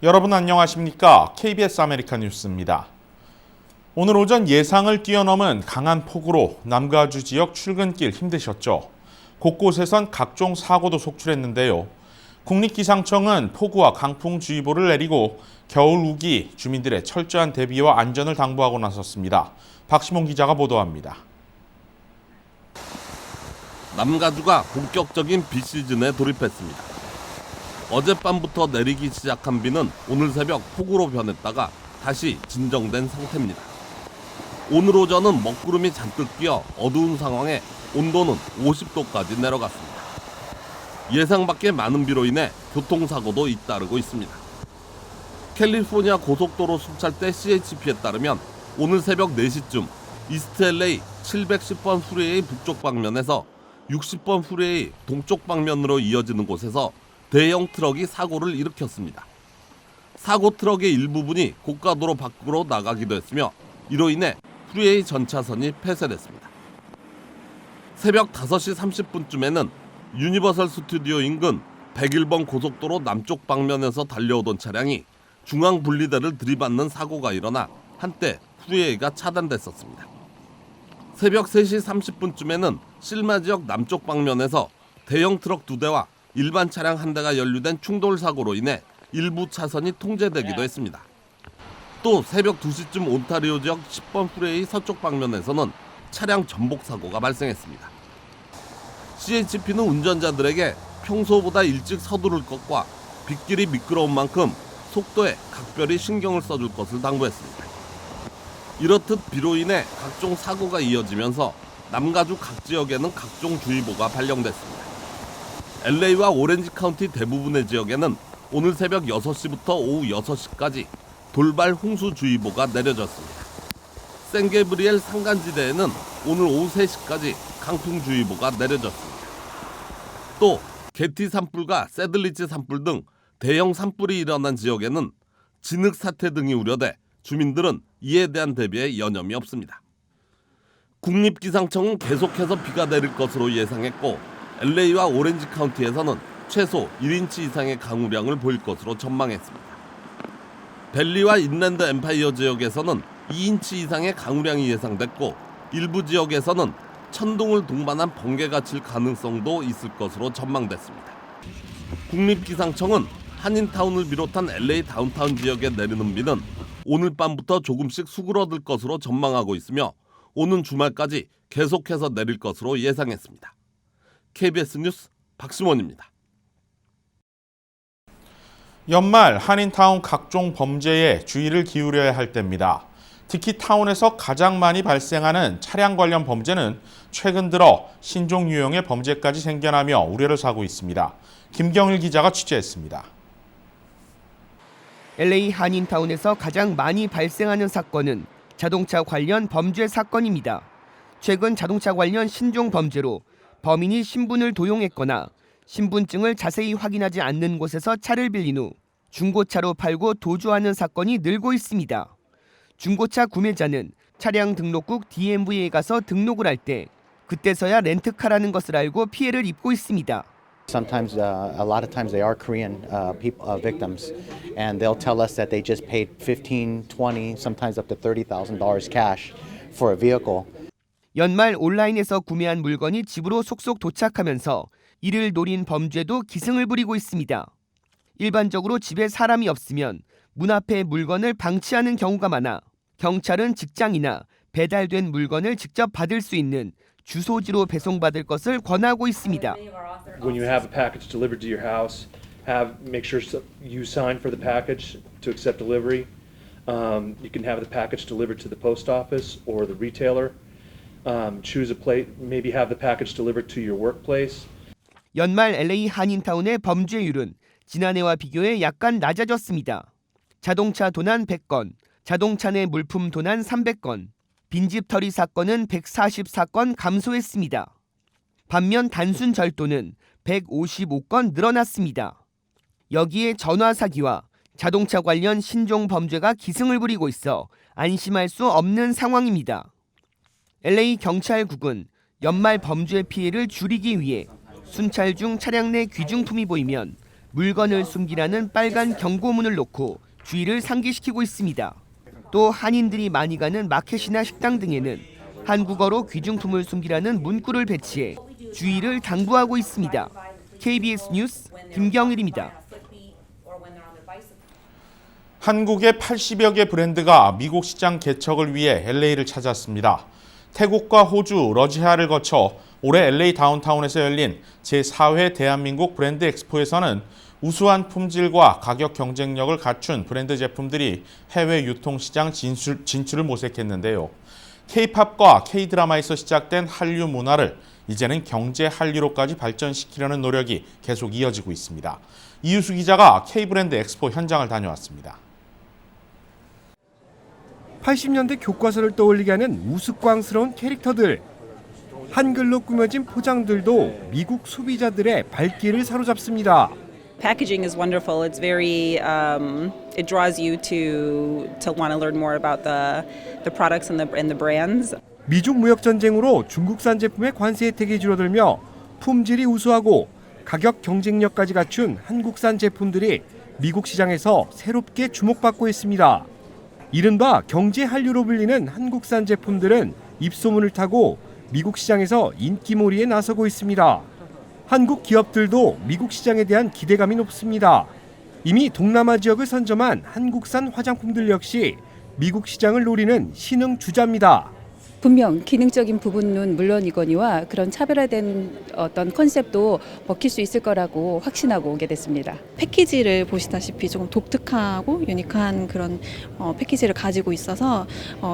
여러분 안녕하십니까? KBS 아메리카 뉴스입니다. 오늘 오전 예상을 뛰어넘은 강한 폭우로 남가주 지역 출근길 힘드셨죠? 곳곳에선 각종 사고도 속출했는데요. 국립기상청은 폭우와 강풍주의보를 내리고 겨울 우기 주민들의 철저한 대비와 안전을 당부하고 나섰습니다. 박시몬 기자가 보도합니다. 남가주가 본격적인 비 시즌에 돌입했습니다. 어젯밤부터 내리기 시작한 비는 오늘 새벽 폭우로 변했다가 다시 진정된 상태입니다. 오늘 오전은 먹구름이 잔뜩 끼어 어두운 상황에 온도는 50도까지 내려갔습니다. 예상 밖의 많은 비로 인해 교통사고도 잇따르고 있습니다. 캘리포니아 고속도로 순찰대 CHP에 따르면 오늘 새벽 4시쯤 이스트 LA 710번 프리웨이 북쪽 방면에서 60번 프리웨이 동쪽 방면으로 이어지는 곳에서 대형 트럭이 사고를 일으켰습니다. 사고 트럭의 일부분이 고가도로 밖으로 나가기도 했으며 이로 인해 프리웨이 전차선이 폐쇄됐습니다. 새벽 5시 30분쯤에는 유니버설 스튜디오 인근 101번 고속도로 남쪽 방면에서 달려오던 차량이 중앙 분리대를 들이받는 사고가 일어나 한때 프리웨이가 차단됐었습니다. 새벽 3시 30분쯤에는 실마 지역 남쪽 방면에서 대형 트럭 2대와 일반 차량 1대가 연루된 충돌 사고로 인해 일부 차선이 통제되기도 했습니다. 또 새벽 2시쯤 온타리오 지역 10번 프리웨이 서쪽 방면에서는 차량 전복 사고가 발생했습니다. CHP는 운전자들에게 평소보다 일찍 서두를 것과 빗길이 미끄러운 만큼 속도에 각별히 신경을 써줄 것을 당부했습니다. 이렇듯 비로 인해 각종 사고가 이어지면서 남가주 각 지역에는 각종 주의보가 발령됐습니다. LA와 오렌지 카운티 대부분의 지역에는 오늘 새벽 6시부터 오후 6시까지 돌발 홍수주의보가 내려졌습니다. 샌게브리엘 산간지대에는 오늘 오후 3시까지 강풍주의보가 내려졌습니다. 또 게티 산불과 새들리치 산불 등 대형 산불이 일어난 지역에는 진흙 사태 등이 우려돼 주민들은 이에 대한 대비에 여념이 없습니다. 국립기상청은 계속해서 비가 내릴 것으로 예상했고 LA와 오렌지 카운티에서는 최소 1인치 이상의 강우량을 보일 것으로 전망했습니다. 밸리와 인랜드 엠파이어 지역에서는 2인치 이상의 강우량이 예상됐고 일부 지역에서는 천둥을 동반한 번개가 칠 가능성도 있을 것으로 전망됐습니다. 국립기상청은 한인타운을 비롯한 LA 다운타운 지역에 내리는 비는 오늘 밤부터 조금씩 수그러들 것으로 전망하고 있으며 오는 주말까지 계속해서 내릴 것으로 예상했습니다. KBS 뉴스 박시몬입니다. 연말 한인타운 각종 범죄에 주의를 기울여야 할 때입니다. 특히 타운에서 가장 많이 발생하는 차량 관련 범죄는 최근 들어 신종 유형의 범죄까지 생겨나며 우려를 사고 있습니다. 김경일 기자가 취재했습니다. LA 한인타운에서 가장 많이 발생하는 사건은 자동차 관련 범죄 사건입니다. 최근 자동차 관련 신종 범죄로 범인이 신분을 도용했거나 신분증을 자세히 확인하지 않는 곳에서 차를 빌린 후 중고차로 팔고 도주하는 사건이 늘고 있습니다. 중고차 구매자는 차량 등록국 DMV에 가서 등록을 할 때 그때서야 렌트카라는 것을 알고 피해를 입고 있습니다. Sometimes, a lot of times they are Korean victims, and they'll tell us that they just paid $15, $20, sometimes up to $30,000 cash for a vehicle. 연말 온라인에서 구매한 물건이 집으로 속속 도착하면서 이를 노린 범죄도 기승을 부리고 있습니다. 일반적으로 집에 사람이 없으면 문 앞에 물건을 방치하는 경우가 많아 경찰은 직장이나 배달된 물건을 직접 받을 수 있는 주소지로 배송받을 것을 권하고 있습니다. When you have a package delivered to your house, make sure you sign for the package to accept delivery. You can have the package delivered to the post office or the retailer. Choose a place, maybe have the package delivered to your workplace. 연말 LA 한인타운의 범죄율은 지난해와 비교해 약간 낮아졌습니다. 자동차 도난 100건, 자동차 내 물품 도난 300건, 빈집 털이 사건은 144건 감소했습니다. 반면 단순 절도는 155건 늘어났습니다. 여기에 전화 사기와 자동차 관련 신종 범죄가 기승을 부리고 있어 안심할 수 없는 상황입니다. LA 경찰국은 연말 범죄 피해를 줄이기 위해 순찰 중 차량 내 귀중품이 보이면 물건을 숨기라는 빨간 경고문을 놓고 주의를 상기시키고 있습니다. 또 한인들이 많이 가는 마켓이나 식당 등에는 한국어로 귀중품을 숨기라는 문구를 배치해 주의를 당부하고 있습니다. KBS 뉴스 김경일입니다. 한국의 80여 개 브랜드가 미국 시장 개척을 위해 LA를 찾았습니다. 태국과 호주, 러시아를 거쳐 올해 LA 다운타운에서 열린 제4회 대한민국 브랜드 엑스포에서는 우수한 품질과 가격 경쟁력을 갖춘 브랜드 제품들이 해외 유통시장 진출을 모색했는데요. K-팝과 K-드라마에서 시작된 한류 문화를 이제는 경제 한류로까지 발전시키려는 노력이 계속 이어지고 있습니다. 이유수 기자가 K-브랜드 엑스포 현장을 다녀왔습니다. 80년대 교과서를 떠올리게 하는 우스꽝스러운 캐릭터들. 한글로 꾸며진 포장들도 미국 소비자들의 발길을 사로잡습니다. Packaging is wonderful. It's very, it draws you to want to learn more about the products and the brands. 미중 무역 전쟁으로 중국산 제품의 관세 혜택이 줄어들며 품질이 우수하고 가격 경쟁력까지 갖춘 한국산 제품들이 미국 시장에서 새롭게 주목받고 있습니다. 이른바 경제 한류로 불리는 한국산 제품들은 입소문을 타고 미국 시장에서 인기몰이에 나서고 있습니다. 한국 기업들도 미국 시장에 대한 기대감이 높습니다. 이미 동남아 지역을 선점한 한국산 화장품들 역시 미국 시장을 노리는 신흥 주자입니다. 분명 기능적인 부분은 물론이거니와 그런 차별화된 어떤 컨셉도 먹힐 수 있을 거라고 확신하고 오게 됐습니다. 패키지를 보시다시피 조금 독특하고 유니크한 그런 패키지를 가지고 있어서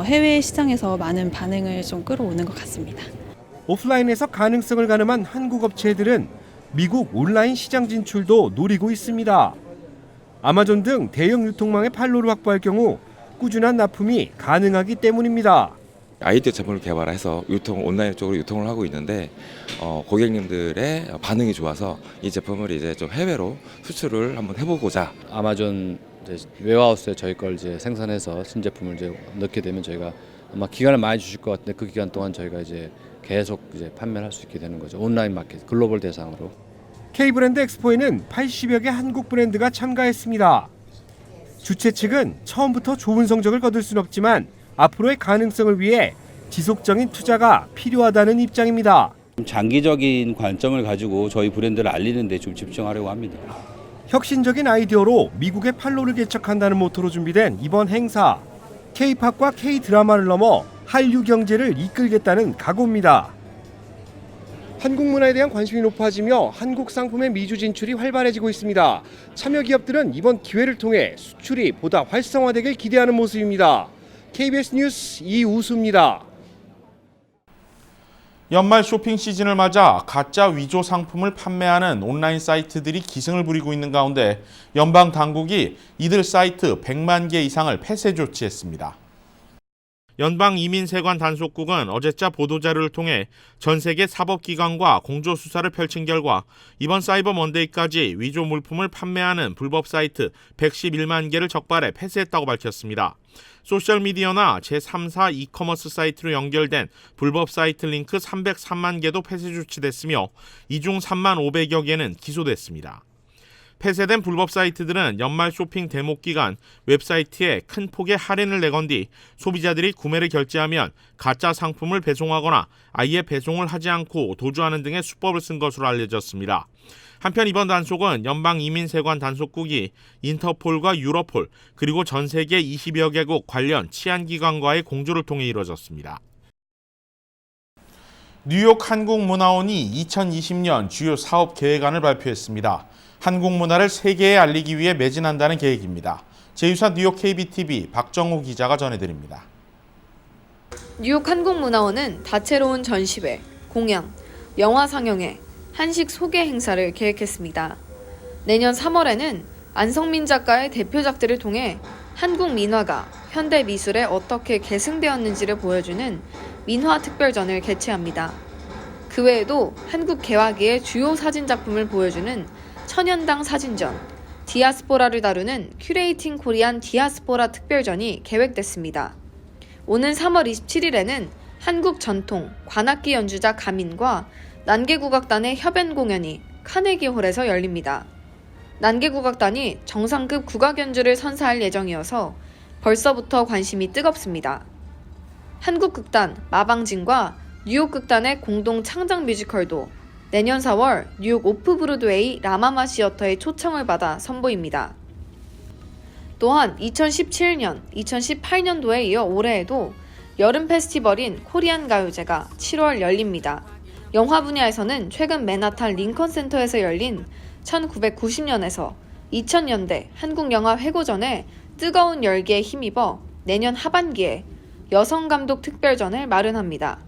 해외 시장에서 많은 반응을 좀 끌어오는 것 같습니다. 오프라인에서 가능성을 가늠한 한국 업체들은 미국 온라인 시장 진출도 노리고 있습니다. 아마존 등 대형 유통망의 판로를 확보할 경우 꾸준한 납품이 가능하기 때문입니다. 아이디어 제품을 개발해서 온라인 쪽으로 유통을 하고 있는데 고객님들의 반응이 좋아서 이 제품을 이제 좀 해외로 수출을 한번 해보고자 아마존 웨어하우스에 저희 걸 이제 생산해서 신제품을 이제 넣게 되면 저희가 아마 기간을 많이 주실 것 같은데 그 기간 동안 저희가 이제 계속 이제 판매를 할 수 있게 되는 거죠. 온라인 마켓 글로벌 대상으로. K-브랜드 엑스포에는 80여 개 한국 브랜드가 참가했습니다. 주최 측은 처음부터 좋은 성적을 거둘 수는 없지만 앞으로의 가능성을 위해 지속적인 투자가 필요하다는 입장입니다. 장기적인 관점을 가지고 저희 브랜드를 알리는 데 좀 집중하려고 합니다. 혁신적인 아이디어로 미국의 판로를 개척한다는 모토로 준비된 이번 행사. K-팝과 K-드라마를 넘어 한류 경제를 이끌겠다는 각오입니다. 한국 문화에 대한 관심이 높아지며 한국 상품의 미주 진출이 활발해지고 있습니다. 참여 기업들은 이번 기회를 통해 수출이 보다 활성화되길 기대하는 모습입니다. KBS 뉴스 이우수입니다. 연말 쇼핑 시즌을 맞아 가짜 위조 상품을 판매하는 온라인 사이트들이 기승을 부리고 있는 가운데 연방 당국이 이들 사이트 100만 개 이상을 폐쇄 조치했습니다. 연방이민세관 단속국은 어제자 보도자료를 통해 전 세계 사법기관과 공조수사를 펼친 결과 이번 사이버 먼데이까지 위조 물품을 판매하는 불법 사이트 111만 개를 적발해 폐쇄했다고 밝혔습니다. 소셜미디어나 제3사 이커머스 사이트로 연결된 불법 사이트 링크 303만 개도 폐쇄 조치됐으며 이 중 3만 500여 개는 기소됐습니다. 폐쇄된 불법 사이트들은 연말 쇼핑 대목 기간 웹사이트에 큰 폭의 할인을 내건 뒤 소비자들이 구매를 결제하면 가짜 상품을 배송하거나 아예 배송을 하지 않고 도주하는 등의 수법을 쓴 것으로 알려졌습니다. 한편 이번 단속은 연방이민세관 단속국이 인터폴과 유로폴 그리고 전 세계 20여 개국 관련 치안기관과의 공조를 통해 이루어졌습니다. 뉴욕 한국문화원이 2020년 주요 사업 계획안을 발표했습니다. 한국 문화를 세계에 알리기 위해 매진한다는 계획입니다. 제2사 뉴욕 KBTV 박정우 기자가 전해드립니다. 뉴욕 한국문화원은 다채로운 전시회, 공연, 영화 상영회, 한식 소개 행사를 계획했습니다. 내년 3월에는 안성민 작가의 대표작들을 통해 한국 민화가 현대 미술에 어떻게 계승되었는지를 보여주는 민화 특별전을 개최합니다. 그 외에도 한국 개화기의 주요 사진 작품을 보여주는 천연당 사진전, 디아스포라를 다루는 큐레이팅 코리안 디아스포라 특별전이 계획됐습니다. 오는 3월 27일에는 한국 전통 관악기 연주자 가민과 난개국악단의 협연 공연이 카네기홀에서 열립니다. 난개국악단이 정상급 국악 연주를 선사할 예정이어서 벌써부터 관심이 뜨겁습니다. 한국 극단 마방진과 뉴욕 극단의 공동 창작 뮤지컬도 내년 4월 뉴욕 오프 브로드웨이 라마마 시어터의 초청을 받아 선보입니다. 또한 2017년, 2018년도에 이어 올해에도 여름 페스티벌인 코리안 가요제가 7월 열립니다. 영화 분야에서는 최근 맨하탄 링컨 센터에서 열린 1990년에서 2000년대 한국 영화 회고전에 뜨거운 열기에 힘입어 내년 하반기에 여성감독 특별전을 마련합니다.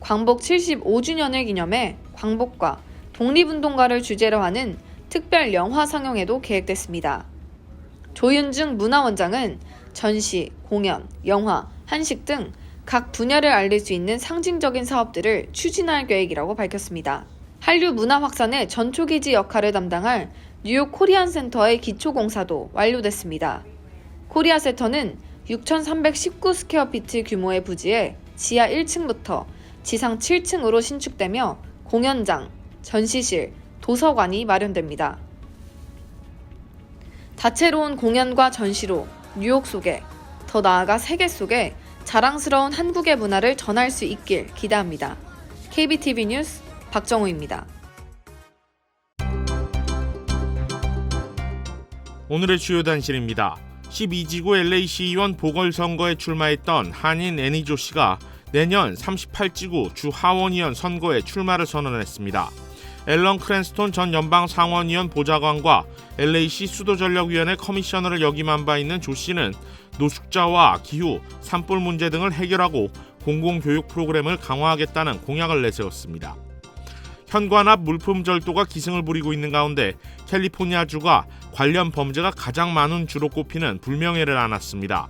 광복 75주년을 기념해 광복과 독립운동가를 주제로 하는 특별 영화 상영회도 계획됐습니다. 조윤중 문화원장은 전시, 공연, 영화, 한식 등 각 분야를 알릴 수 있는 상징적인 사업들을 추진할 계획이라고 밝혔습니다. 한류 문화 확산의 전초기지 역할을 담당할 뉴욕 코리안 센터의 기초공사도 완료됐습니다. 코리아 센터는 6,319스퀘어피트 규모의 부지에 지하 1층부터 지상 7층으로 신축되며 공연장, 전시실, 도서관이 마련됩니다. 다채로운 공연과 전시로 뉴욕 속에, 더 나아가 세계 속에 자랑스러운 한국의 문화를 전할 수 있길 기대합니다. KBTV 뉴스 박정호입니다. 오늘의 주요 단신입니다. 12지구 LA시의원 보궐선거에 출마했던 한인 애니조 씨가 내년 38지구 주 하원의원 선거에 출마를 선언했습니다. 앨런 크랜스톤 전 연방상원의원 보좌관과 LA시 수도전력위원회 커미셔너를 역임한 바 있는 조 씨는 노숙자와 기후, 산불 문제 등을 해결하고 공공교육 프로그램을 강화하겠다는 공약을 내세웠습니다. 현관앞 물품 절도가 기승을 부리고 있는 가운데 캘리포니아주가 관련 범죄가 가장 많은 주로 꼽히는 불명예를 안았습니다.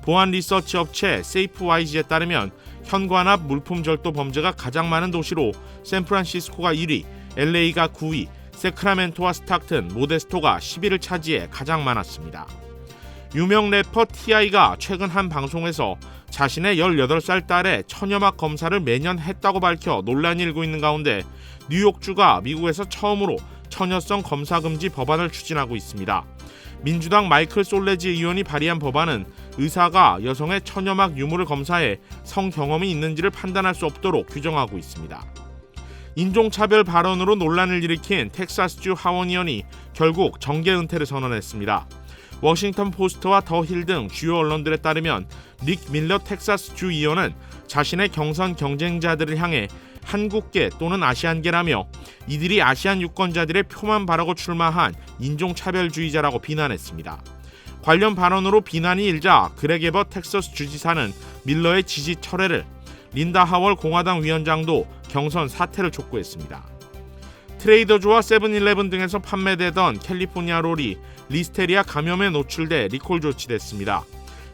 보안 리서치 업체 세이프와이즈에 따르면 현관앞 물품 절도 범죄가 가장 많은 도시로 샌프란시스코가 1위, LA가 9위, 세크라멘토와 스타크튼, 모데스토가 10위를 차지해 가장 많았습니다. 유명 래퍼 T.I.가 최근 한 방송에서 자신의 18살 딸의 천여막 검사를 매년 했다고 밝혀 논란이 일고 있는 가운데 뉴욕주가 미국에서 처음으로 처녀성 검사 금지 법안을 추진하고 있습니다. 민주당 마이클 솔레지 의원이 발의한 법안은 의사가 여성의 천여막 유무를 검사해 성 경험이 있는지를 판단할 수 없도록 규정하고 있습니다. 인종차별 발언으로 논란을 일으킨 텍사스주 하원의원이 결국 정계 은퇴를 선언했습니다. 워싱턴 포스트와 더 힐 등 주요 언론들에 따르면 닉 밀러 텍사스주 의원은 자신의 경선 경쟁자들을 향해 한국계 또는 아시안계라며 이들이 아시안 유권자들의 표만 바라고 출마한 인종차별주의자라고 비난했습니다. 관련 발언으로 비난이 일자 그렉 에벗 텍사스 주지사는 밀러의 지지 철회를, 린다 하월 공화당 위원장도 경선 사퇴를 촉구했습니다. 트레이더조와 세븐일레븐 등에서 판매되던 캘리포니아 롤이 리스테리아 감염에 노출돼 리콜 조치됐습니다.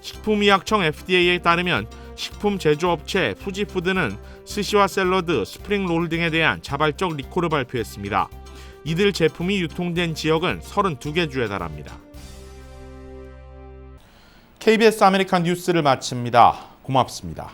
식품의약청 FDA에 따르면 식품 제조업체 푸지푸드는 스시와 샐러드, 스프링롤 등에 대한 자발적 리콜을 발표했습니다. 이들 제품이 유통된 지역은 32개 주에 달합니다. KBS 아메리칸 뉴스를 마칩니다. 고맙습니다.